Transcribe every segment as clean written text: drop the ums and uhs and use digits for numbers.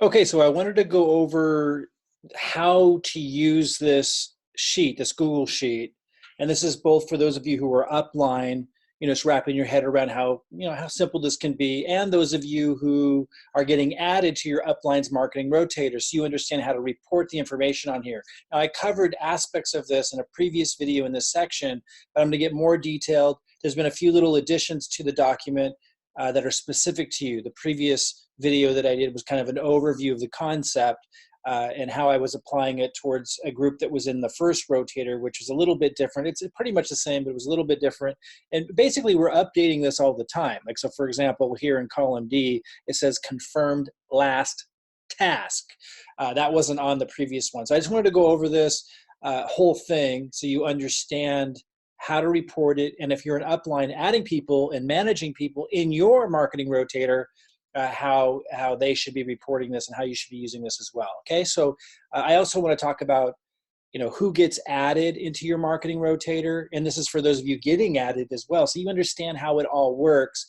Okay, so I wanted to go over how to use this sheet, this Google sheet. And this is both for those of you who are upline, just wrapping your head around how simple this can be, and those of you who are getting added to your upline's marketing rotator, so you understand how to report the information on here. Now, I covered aspects of this in a previous video in this section, but I'm going to get more detailed. There's been a few little additions to the document that are specific to you. The previous video that I did was kind of an overview of the concept and how I was applying it towards a group that was in the first rotator, which is a little bit different. It's pretty much the same, but it was a little bit different. And basically, we're updating this all the time. Like, so for example, here in column D, it says confirmed last task. That wasn't on the previous one. So I just wanted to go over this whole thing so you understand how to report it, and if you're an upline, adding people and managing people in your marketing rotator, how they should be reporting this and how you should be using this as well. Okay, so I also want to talk about who gets added into your marketing rotator, and this is for those of you getting added as well, so you understand how it all works.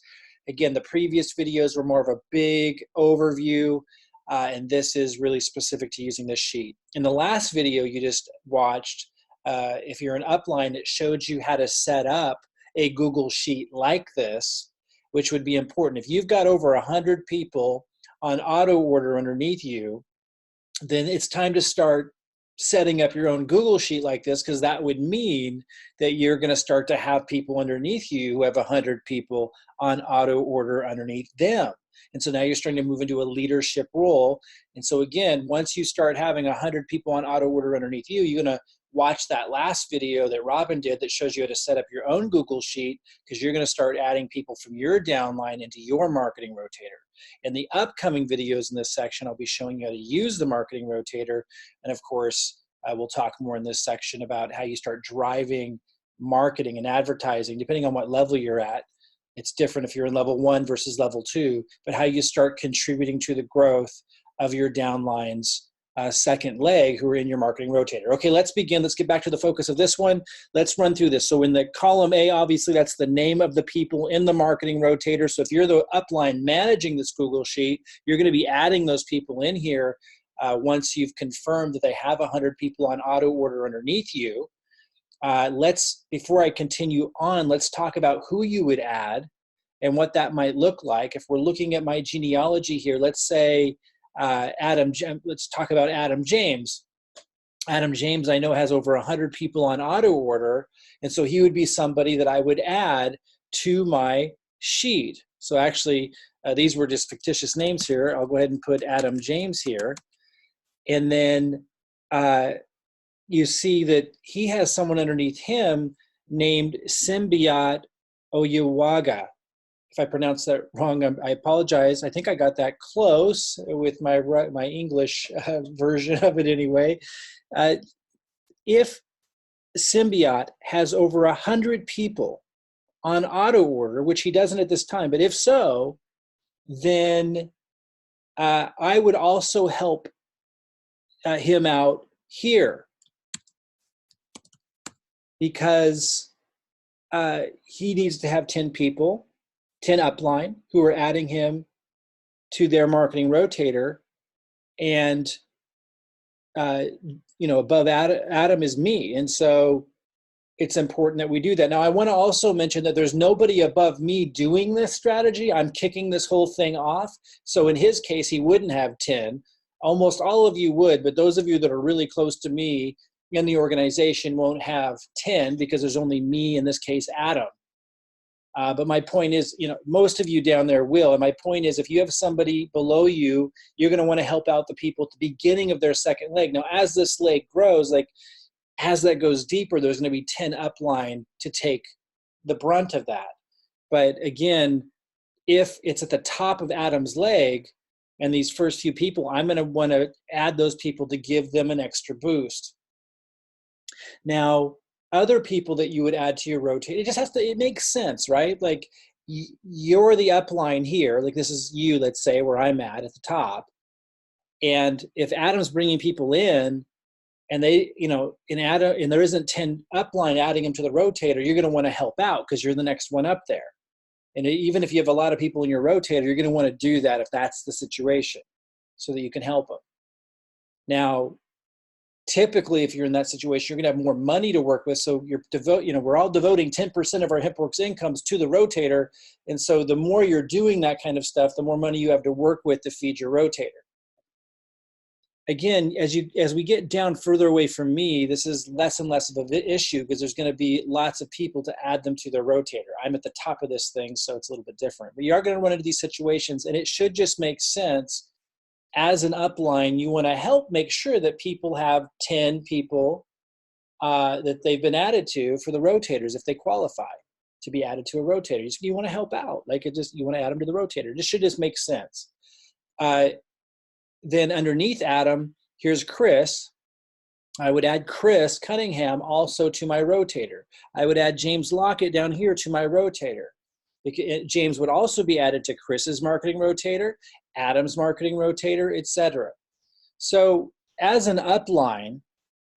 Again, the previous videos were more of a big overview, and this is really specific to using this sheet. In the last video you just watched, if you're an upline, it showed you how to set up a Google sheet like this, which would be important. If you've got over 100 people on auto order underneath you, then it's time to start setting up your own Google sheet like this, because that would mean that you're going to start to have people underneath you who have 100 people on auto order underneath them. And so now you're starting to move into a leadership role. And so again, once you start having 100 people on auto order underneath you, you're going to watch that last video that Robin did that shows you how to set up your own Google sheet, because you're going to start adding people from your downline into your marketing rotator. In the upcoming videos in this section, I'll be showing you how to use the marketing rotator. And of course, we'll talk more in this section about how you start driving marketing and advertising, depending on what level you're at. It's different if you're in level 1 versus level 2, but how you start contributing to the growth of your downline's second leg who are in your marketing rotator. Okay, let's begin. Let's get back to the focus of this one. Let's run through this. So in the column A, obviously that's the name of the people in the marketing rotator. So if you're the upline managing this Google sheet, you're going to be adding those people in here once you've confirmed that they have 100 people on auto order underneath you. Before I continue on, let's talk about who you would add and what that might look like. If we're looking at my genealogy here, let's say let's talk about Adam James. Adam James, I know, has over 100 people on auto order, and so he would be somebody that I would add to my sheet. So actually, these were just fictitious names here. I'll go ahead and put Adam James here. And then you see that he has someone underneath him named Symbiote Oyewaga. If I pronounced that wrong, I apologize. I think I got that close with my English version of it anyway. If Symbiote has over 100 people on auto order, which he doesn't at this time, but if so, then I would also help him out here, because he needs to have 10 people, 10 upline who are adding him to their marketing rotator, and above Adam is me, and so it's important that we do that. Now, I want to also mention that there's nobody above me doing this strategy. I'm kicking this whole thing off. So in his case, he wouldn't have 10. Almost all of you would, but those of you that are really close to me in the organization won't have 10, because there's only me, in this case, Adam. But my point is, most of you down there will. And my point is, if you have somebody below you, you're going to want to help out the people at the beginning of their second leg. Now, as this leg grows, as that goes deeper, there's going to be 10 upline to take the brunt of that. But again, if it's at the top of Adam's leg and these first few people, I'm going to want to add those people to give them an extra boost. Now, other people that you would add to your rotate, it makes sense, right? Like, you're the upline here, like this is you, let's say, where I'm at the top. And if Adam's bringing people in, and and there isn't 10 upline adding them to the rotator, you're going to want to help out because you're the next one up there. And even if you have a lot of people in your rotator, you're going to want to do that if that's the situation. so that you can help them. Now, typically, if you're in that situation, you're going to have more money to work with. So we're all devoting 10% of our Hempworx incomes to the rotator. And so the more you're doing that kind of stuff, the more money you have to work with to feed your rotator. Again, as we get down further away from me, this is less and less of an issue because there's going to be lots of people to add them to their rotator. I'm at the top of this thing, so it's a little bit different. But you are going to run into these situations, and it should just make sense. As an upline, you want to help make sure that people have 10 people that they've been added to for the rotators if they qualify to be added to a rotator. You want to help out. You want to add them to the rotator. This should just make sense. Then underneath Adam, here's Chris. I would add Chris Cunningham also to my rotator. I would add James Lockett down here to my rotator. James would also be added to Chris's marketing rotator, Adam's marketing rotator, etc. So as an upline,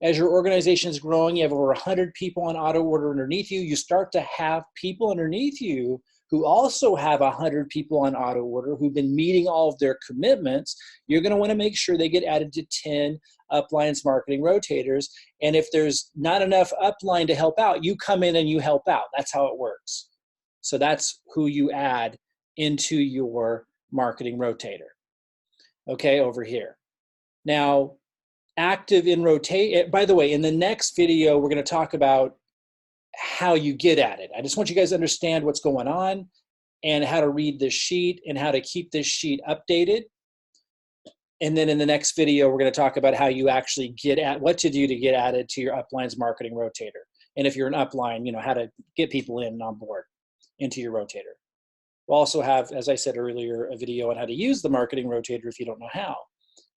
as your organization is growing, you have over 100 people on auto order underneath you, you start to have people underneath you who also have 100 people on auto order who've been meeting all of their commitments. You're going to want to make sure they get added to 10 Upline's marketing rotators. And if there's not enough upline to help out, you come in and you help out. That's how it works. So that's who you add into your marketing rotator. Okay, over here. Now, active in rotate. By the way, in the next video, we're going to talk about how you get at it. I just want you guys to understand what's going on and how to read this sheet and how to keep this sheet updated. And then in the next video, we're going to talk about how you actually get at what to do to get added to your Upline's marketing rotator. And if you're an upline, how to get people in and on board into your rotator. We'll also have, as I said earlier, a video on how to use the marketing rotator if you don't know how.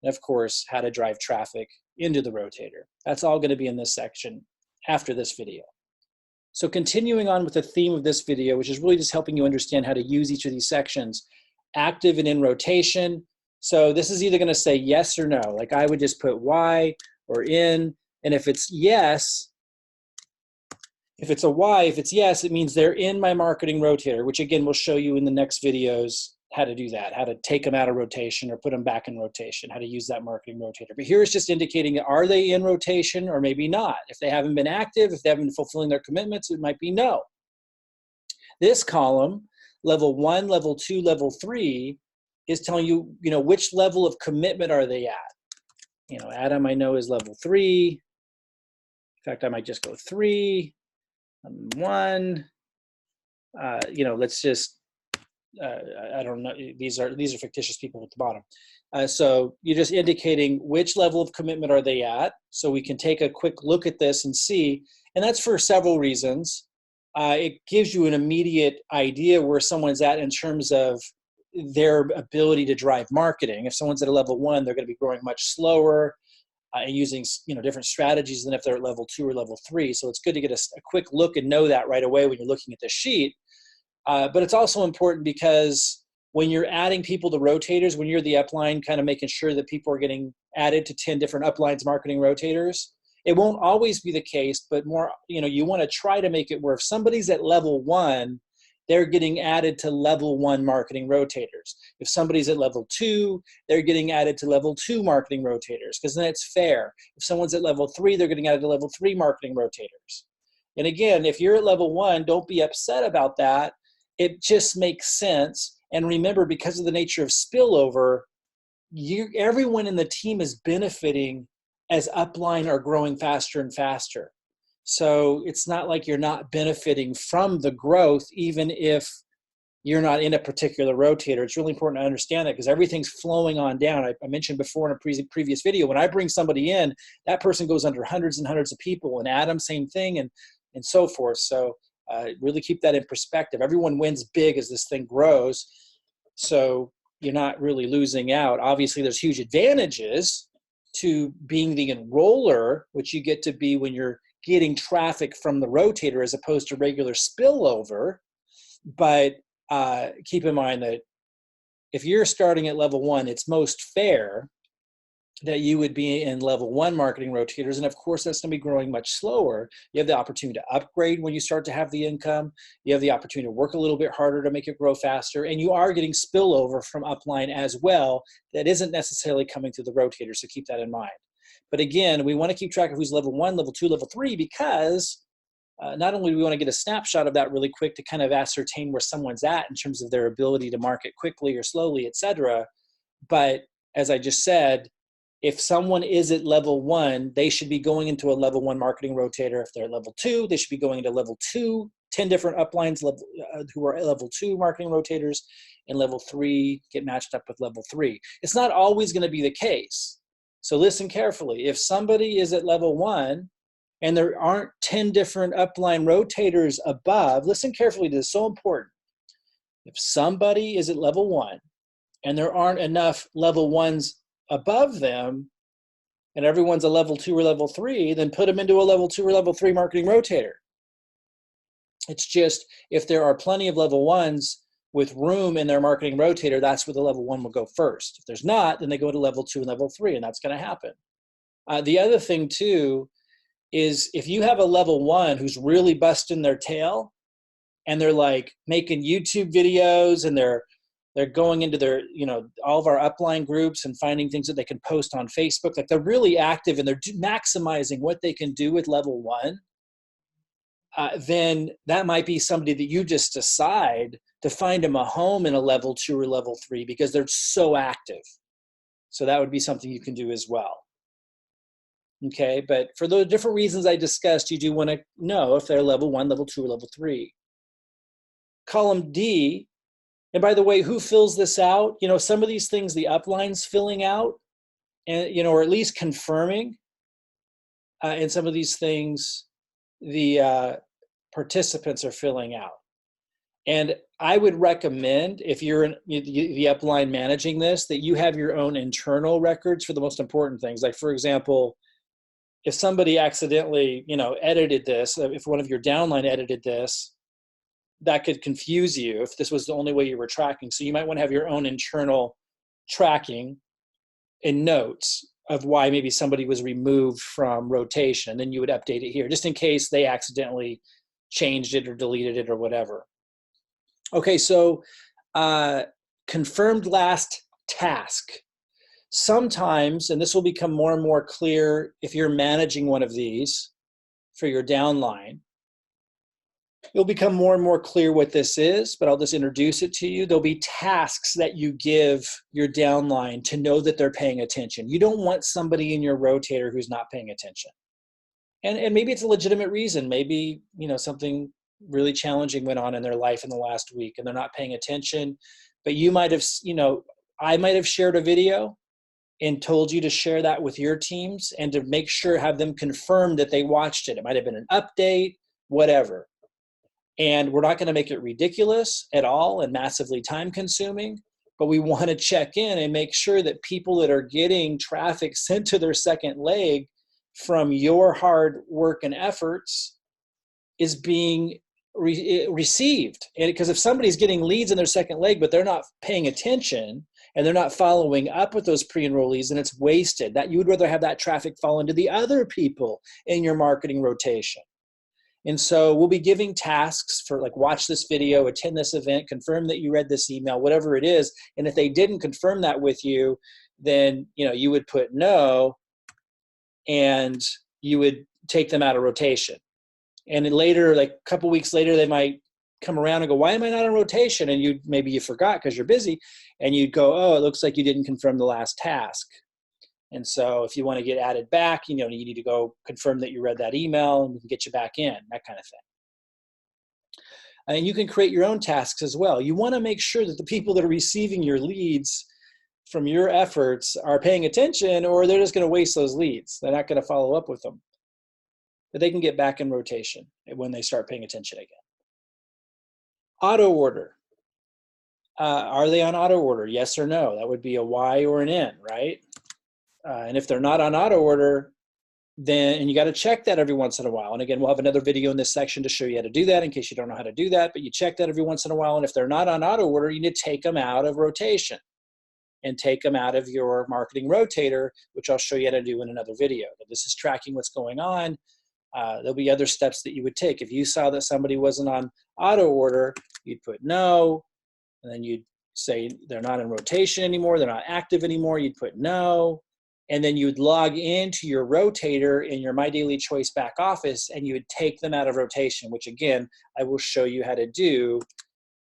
And of course, how to drive traffic into the rotator. That's all going to be in this section after this video. So continuing on with the theme of this video, which is really just helping you understand how to use each of these sections, active and in rotation. So this is either going to say yes or no. Like I would just put Y or in, and if it's yes, if it's a Y, if it's yes, it means they're in my marketing rotator, which again, we'll show you in the next videos how to do that, how to take them out of rotation or put them back in rotation, how to use that marketing rotator. But here it's just indicating, are they in rotation or maybe not? If they haven't been active, if they haven't been fulfilling their commitments, it might be no. This column, level 1, level 2, level 3, is telling you, which level of commitment are they at? Adam, I know, is level 3. In fact, I might just go 3, 1. Let's just, I don't know. These are fictitious people at the bottom. So you're just indicating which level of commitment are they at. So we can take a quick look at this and see. And that's for several reasons. It gives you an immediate idea where someone's at in terms of their ability to drive marketing. If someone's at a level 1, they're going to be growing much slower and using different strategies than if they're at level 2 or level 3. So it's good to get a quick look and know that right away when you're looking at the sheet. But it's also important because when you're adding people to rotators, when you're the upline, kind of making sure that people are getting added to 10 different uplines marketing rotators, it won't always be the case, but more, you want to try to make it where if somebody's at level 1, they're getting added to level 1 marketing rotators. If somebody's at level 2, they're getting added to level 2 marketing rotators, because then it's fair. If someone's at level 3, they're getting added to level 3 marketing rotators. And again, if you're at level 1, don't be upset about that. It just makes sense. And remember, because of the nature of spillover, everyone in the team is benefiting as upline are growing faster and faster. So it's not like you're not benefiting from the growth, even if you're not in a particular rotator. It's really important to understand that because everything's flowing on down. I mentioned before in a previous video, when I bring somebody in, that person goes under hundreds and hundreds of people, and Adam, same thing, and so forth. So really keep that in perspective. Everyone wins big as this thing grows. So you're not really losing out. Obviously, there's huge advantages to being the enroller, which you get to be when you're getting traffic from the rotator as opposed to regular spillover. But keep in mind that if you're starting at level 1, it's most fair that you would be in level 1 marketing rotators. And of course, that's going to be growing much slower. You have the opportunity to upgrade when you start to have the income. You have the opportunity to work a little bit harder to make it grow faster. And you are getting spillover from Upline as well that isn't necessarily coming through the rotators. So keep that in mind. But again, we want to keep track of who's level 1, level 2, level 3, because not only do we want to get a snapshot of that really quick to kind of ascertain where someone's at in terms of their ability to market quickly or slowly, et cetera. But as I just said, if someone is at level 1, they should be going into a level 1 marketing rotator. If they're at level 2, they should be going into level 2, 10 different uplines who are at level 2 marketing rotators, and level 3 get matched up with level 3. It's not always going to be the case. So listen carefully. If somebody is at level 1 and there aren't 10 different upline rotators above, listen carefully, this is so important. If somebody is at level 1 and there aren't enough level 1s above them, and everyone's a level 2 or level 3, then put them into a level 2 or level 3 marketing rotator. It's just, if there are plenty of level 1s with room in their marketing rotator, that's where the level 1 will go first. If there's not, then they go to level 2 and level 3, and that's going to happen. The other thing too is, if you have a level 1 who's really busting their tail and they're like making YouTube videos and they're going into their, all of our upline groups and finding things that they can post on Facebook. Like, they're really active and they're maximizing what they can do with level 1. Then that might be somebody that you just decide to find them a home in a level 2 or level 3 because they're so active. So that would be something you can do as well. Okay, but for the different reasons I discussed, you do want to know if they're level 1, level 2, or level 3. Column D. And by the way, who fills this out? Some of these things the upline's filling out, and or at least confirming. And some of these things the participants are filling out. And I would recommend, if you're the upline managing this, that you have your own internal records for the most important things. Like, for example, if somebody accidentally, edited this, if one of your downline edited this, that could confuse you if this was the only way you were tracking. So you might want to have your own internal tracking and notes of why maybe somebody was removed from rotation. Then you would update it here, just in case they accidentally changed it or deleted it or whatever. Okay, so confirmed last task. Sometimes, and this will become more and more clear if you're managing one of these for your downline, it'll become more and more clear what this is, but I'll just introduce it to you. There'll be tasks that you give your downline to know that they're paying attention. You don't want somebody in your rotator who's not paying attention. And maybe it's a legitimate reason. Maybe, something really challenging went on in their life in the last week and they're not paying attention. But you might have, I might have shared a video and told you to share that with your teams and to make sure, have them confirm that they watched it. It might have been an update, whatever. And we're not going to make it ridiculous at all and massively time consuming, but we want to check in and make sure that people that are getting traffic sent to their second leg from your hard work and efforts is being received. And because if somebody's getting leads in their second leg, but they're not paying attention and they're not following up with those pre-enrollees, then it's wasted. That you would rather have that traffic fall into the other people in your marketing rotation. And so we'll be giving tasks for, like, watch this video, attend this event, confirm that you read this email, whatever it is. And if they didn't confirm that with you, then, you would put no, and you would take them out of rotation. And then later, like a couple weeks later, they might come around and go, why am I not on rotation? And maybe you forgot because you're busy, and you'd go, oh, it looks like you didn't confirm the last task. And so if you want to get added back, you need to go confirm that you read that email, and we can get you back in, that kind of thing. And you can create your own tasks as well. You want to make sure that the people that are receiving your leads from your efforts are paying attention, or they're just going to waste those leads. They're not going to follow up with them. But they can get back in rotation when they start paying attention again. Auto order. Are they on auto order? Yes or no? That would be a Y or an N, right? And if they're not on auto order, then, and you got to check that every once in a while. And again, we'll have another video in this section to show you how to do that in case you don't know how to do that, but you check that every once in a while. And if they're not on auto order, you need to take them out of rotation. and take them out of your marketing rotator, which I'll show you how to do in another video. But this is tracking what's going on. There'll be other steps that you would take. If you saw that somebody wasn't on auto order, you'd put no, and then you'd say they're not in rotation anymore, they're not active anymore, you'd put no, and then you'd log into your rotator in your MyDailyChoice back office, and you would take them out of rotation, which again, I will show you how to do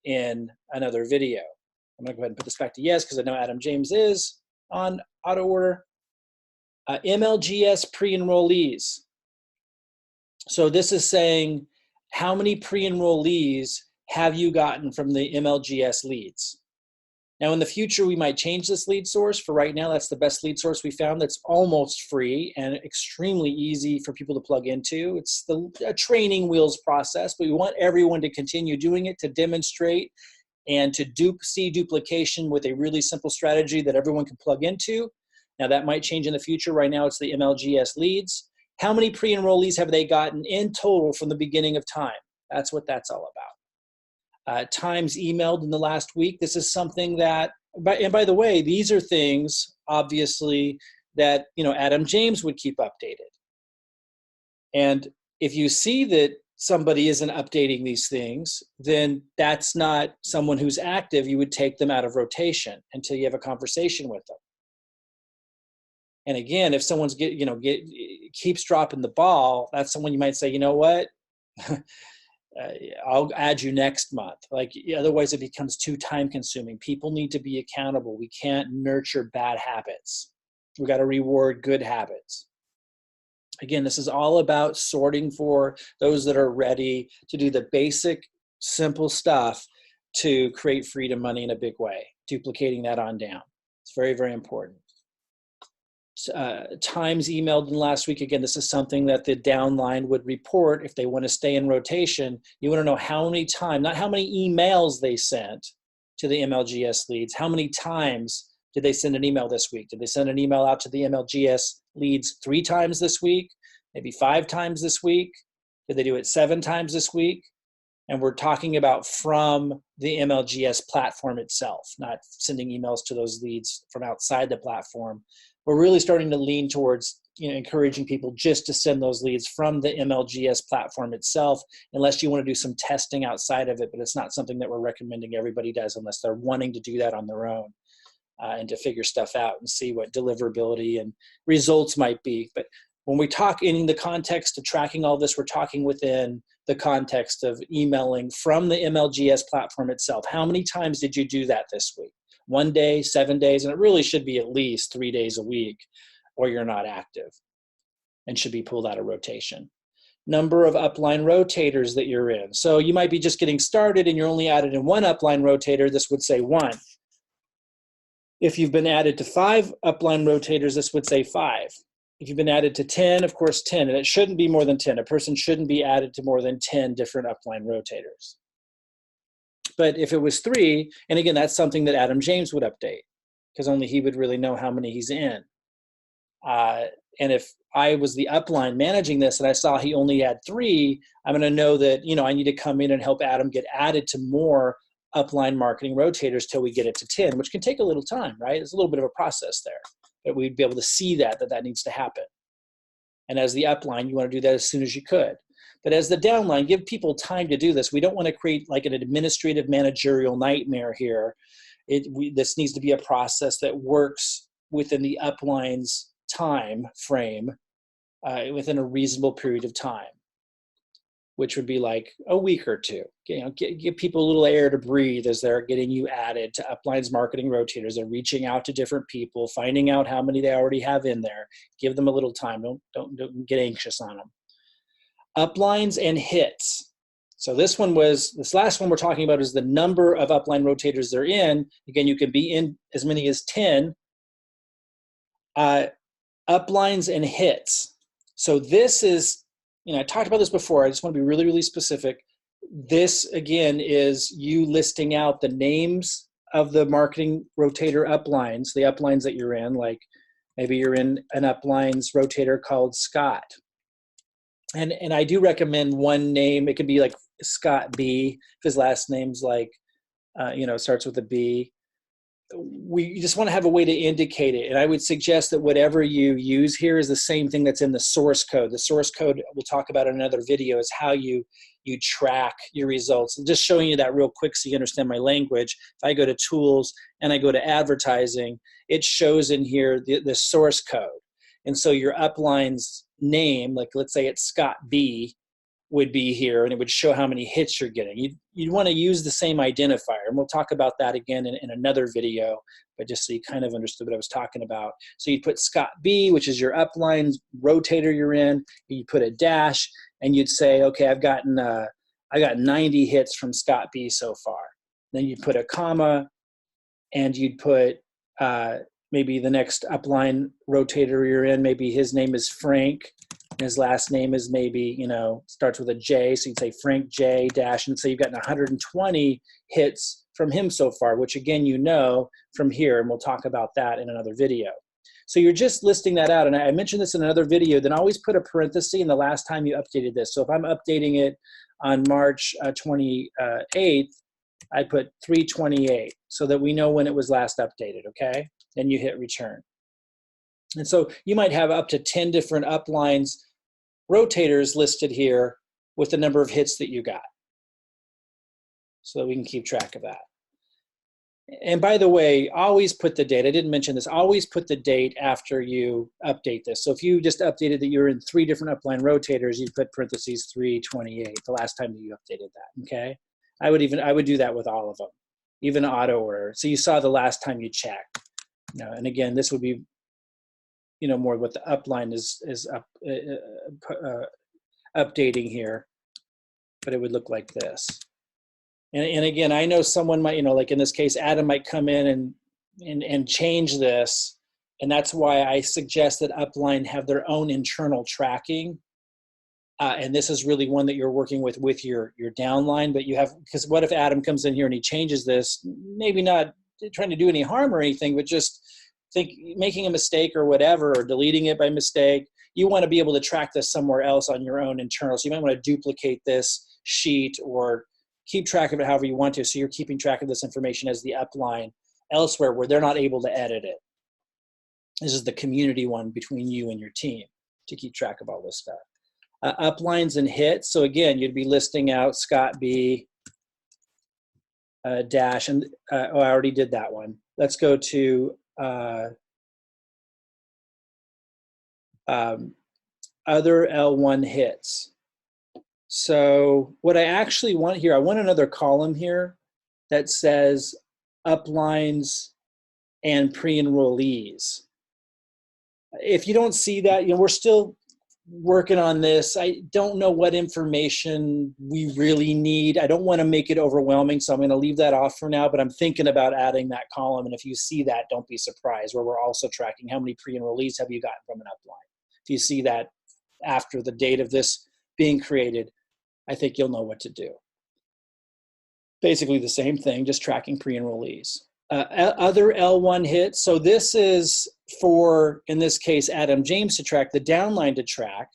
in another video. I'm gonna go ahead and put this back to yes, because I know Adam James is on auto order. MLGS pre-enrollees. So this is saying how many pre-enrollees have you gotten from the MLGS leads? Now in the future, we might change this lead source. For right now, that's the best lead source we found that's almost free and extremely easy for people to plug into. It's a training wheels process, but we want everyone to continue doing it to demonstrate and to see duplication with a really simple strategy that everyone can plug into. Now that might change in the future. Right now, it's the MLGS leads. How many pre-enrollees have they gotten in total from the beginning of time? That's what that's all about. Times emailed in the last week. This is something that, and by the way, these are things, obviously, that Adam James would keep updated. And if you see that somebody isn't updating these things, then that's not someone who's active. You would take them out of rotation until you have a conversation with them. And again, if someone's keeps dropping the ball, that's someone you might say, you know what? I'll add you next month. Like, otherwise it becomes too time consuming. People need to be accountable. We can't nurture bad habits. We got to reward good habits. Again, this is all about sorting for those that are ready to do the basic, simple stuff to create freedom money in a big way, duplicating that on down. It's very, very important. Times emailed in last week. Again, this is something that the downline would report if they want to stay in rotation. You want to know how many times, not how many emails they sent to the MLGS leads. How many times did they send an email this week? Did they send an email out to the MLGS leads 3 times this week? Maybe 5 times this week? Did they do it 7 times this week? And we're talking about from the MLGS platform itself, not sending emails to those leads from outside the platform. We're really starting to lean towards encouraging people just to send those leads from the MLGS platform itself, unless you want to do some testing outside of it, but it's not something that we're recommending everybody does unless they're wanting to do that on their own and to figure stuff out and see what deliverability and results might be. But when we talk in the context of tracking all this, we're talking within the context of emailing from the MLGS platform itself. How many times did you do that this week? 1 day, 7 days, and it really should be at least 3 days a week, or you're not active and should be pulled out of rotation. Number of upline rotators that you're in. So you might be just getting started and you're only added in 1 upline rotator. This would say 1. If you've been added to 5 upline rotators, this would say 5. If you've been added to 10, of course 10, and it shouldn't be more than 10. A person shouldn't be added to more than 10 different upline rotators. But if it was 3, and again, that's something that Adam James would update, because only he would really know how many he's in. And if I was the upline managing this and I saw he only had 3, I'm going to know that, I need to come in and help Adam get added to more upline marketing rotators till we get it to 10, which can take a little time, right? There's a little bit of a process there, but we'd be able to see that needs to happen. And as the upline, you want to do that as soon as you could. But as the downline, give people time to do this. We don't want to create like an administrative managerial nightmare here. This needs to be a process that works within the upline's time frame within a reasonable period of time, which would be like a week or 2. Give people a little air to breathe as they're getting you added to upline's marketing rotators. They're reaching out to different people, finding out how many they already have in there. Give them a little time. Don't get anxious on them. Uplines and hits. So this last one we're talking about is the number of upline rotators they're in. Again, you can be in as many as 10. Uplines and hits. So this is, I talked about this before. I just want to be really, really specific. This, again, is you listing out the names of the marketing rotator uplines, the uplines that you're in. Like maybe you're in an uplines rotator called Scott. And I do recommend one name. It could be like Scott B, if his last name's like, starts with a B. we just want to have a way to indicate it. And I would suggest that whatever you use here is the same thing that's in the source code. The source code we'll talk about in another video is how you track your results. And just showing you that real quick so you understand my language. If I go to tools and I go to advertising, it shows in here the source code. And so your upline's name, like let's say it's Scott B, would be here, and it would show how many hits you're getting. You'd want to use the same identifier, and we'll talk about that again in another video, but just so you kind of understood what I was talking about. So you'd put Scott B, which is your upline rotator you're in, you put a dash, and you'd say, okay, I got 90 hits from Scott B so far. Then you'd put a comma, and you'd put maybe the next upline rotator you're in, maybe his name is Frank, and his last name is maybe, starts with a J, so you'd say Frank J dash, and so you've gotten 120 hits from him so far, which again, from here, and we'll talk about that in another video. So you're just listing that out, and I mentioned this in another video, then always put a parenthesis in the last time you updated this. So if I'm updating it on March 28th, I put 328 so that we know when it was last updated, okay? Then you hit return. And so you might have up to 10 different uplines, rotators listed here with the number of hits that you got, so that we can keep track of that. And by the way, always put the date, I didn't mention this, always put the date after you update this. So if you just updated that you're in 3 different upline rotators, you'd put parentheses 328, the last time that you updated that, okay? I would do that with all of them, even auto order. So you saw the last time you checked. And again, this would be more what the upline is updating here, but it would look like this. And again, I know someone might, like in this case, Adam might come in and change this, and that's why I suggest that Upline have their own internal tracking. And this is really one that you're working with your downline, but because what if Adam comes in here and he changes this, maybe not trying to do any harm or anything, but just making a mistake or whatever, or deleting it by mistake. You want to be able to track this somewhere else on your own internal. So you might want to duplicate this sheet or keep track of it however you want to. So you're keeping track of this information as the upline elsewhere where they're not able to edit it. This is the community one between you and your team to keep track of all this stuff. Uplines and hits. So again, you'd be listing out Scott B dash, and I already did that one. Let's go to other L1 hits. So what I actually want here, I want another column here that says uplines and pre-enrollees. If you don't see that, we're still working on this. I don't know what information we really need. I don't want to make it overwhelming, so I'm going to leave that off for now, but I'm thinking about adding that column, and if you see that, don't be surprised, where we're also tracking how many pre-enrollees have you gotten from an upline. If you see that after the date of this being created, I think you'll know what to do. Basically the same thing, just tracking pre-enrollees. Other L1 hits, so this is for, in this case, Adam James to track, the downline to track,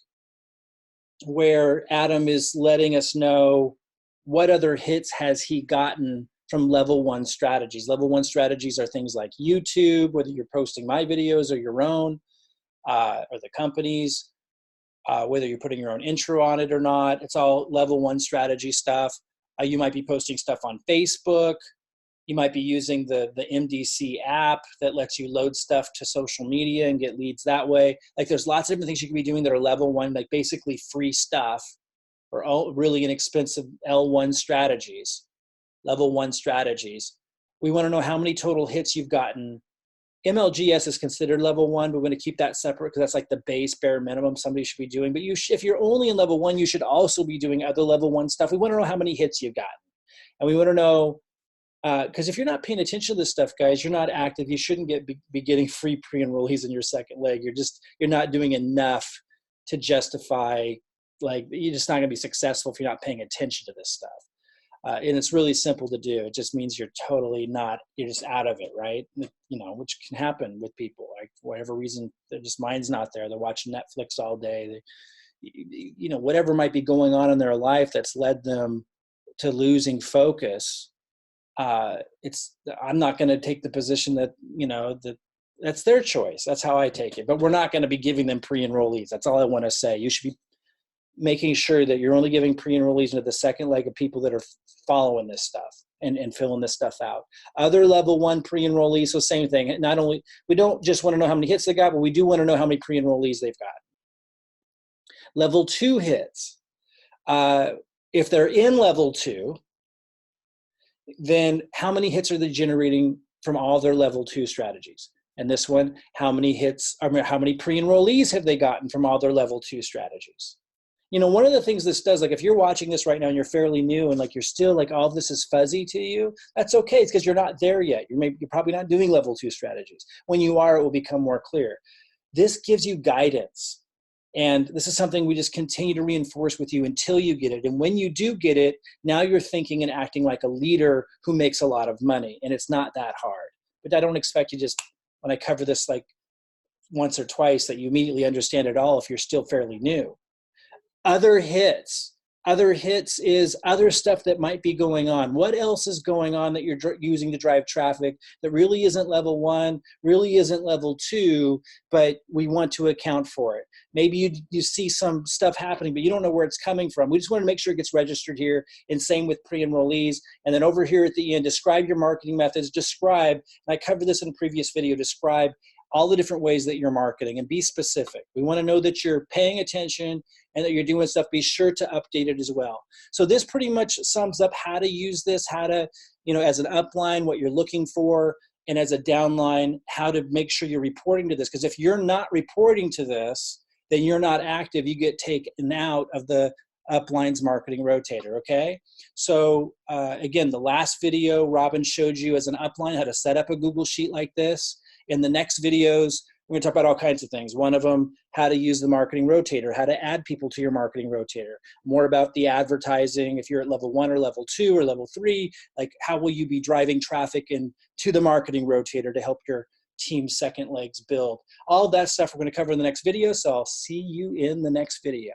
where Adam is letting us know what other hits has he gotten from level 1 strategies. Level 1 strategies are things like YouTube, whether you're posting my videos or your own, or the company's, whether you're putting your own intro on it or not. It's all level 1 strategy stuff. You might be posting stuff on Facebook. You might be using the MDC app that lets you load stuff to social media and get leads that way. Like there's lots of different things you can be doing that are level 1, like basically free stuff, or all really inexpensive L1 strategies, level 1 strategies. We want to know how many total hits you've gotten. MLGS is considered level 1, but we're going to keep that separate because that's like the base bare minimum somebody should be doing. But if you're only in level 1, you should also be doing other level 1 stuff. We want to know how many hits you've gotten. And we want to know, because if you're not paying attention to this stuff, guys, you're not active. You shouldn't be getting free pre-enrollees in your second leg. You're not doing enough to justify, like, you're just not going to be successful if you're not paying attention to this stuff. And it's really simple to do. It just means you're just out of it, right? Which can happen with people, like whatever reason, their just mind's not there. They're watching Netflix all day. Whatever might be going on in their life that's led them to losing focus. I'm not going to take the position that, you know, that's their choice. That's how I take it. But we're not going to be giving them pre-enrollees. That's all I want to say. You should be making sure that you're only giving pre-enrollees into the second leg of people that are following this stuff and filling this stuff out. Other level 1 pre-enrollees, so same thing. Not only, we don't just want to know how many hits they got, but we do want to know how many pre-enrollees they've got. Level 2 hits. If they're in level 2, then how many hits are they generating from all their level 2 strategies? And this one, how many hits, I mean, how many pre-enrollees have they gotten from all their level 2 strategies? You know, one of the things this does, like if you're watching this right now and you're fairly new and like you're still like all of this is fuzzy to you, that's okay. It's because you're not there yet. You're probably not doing level 2 strategies. When you are, it will become more clear. This gives you guidance. And this is something we just continue to reinforce with you until you get it. And when you do get it, now you're thinking and acting like a leader who makes a lot of money. And it's not that hard. But I don't expect you just, when I cover this like once or twice, that you immediately understand it all if you're still fairly new. Other hits. Other hits is other stuff that might be going on. What else is going on that you're using to drive traffic that really isn't level 1, really isn't level 2, but we want to account for it. Maybe you see some stuff happening, but you don't know where it's coming from. We just want to make sure it gets registered here, and same with pre-enrollees. And then over here at the end, describe your marketing methods. Describe, and I covered this in a previous video, describe all the different ways that you're marketing and be specific. We want to know that you're paying attention and that you're doing stuff. Be sure to update it as well. So this pretty much sums up how to use this, how to, you know, as an upline, what you're looking for, and as a downline, how to make sure you're reporting to this. Because if you're not reporting to this, then you're not active. You get taken out of the upline's marketing rotator, okay? So again, the last video, Robin showed you as an upline how to set up a Google Sheet like this. In the next videos, we're going to talk about all kinds of things. One of them, how to use the marketing rotator, how to add people to your marketing rotator, more about the advertising, if you're at level 1 or level 2 or level 3, like how will you be driving traffic into the marketing rotator to help your team's second legs build. All of that stuff we're going to cover in the next video, so I'll see you in the next video.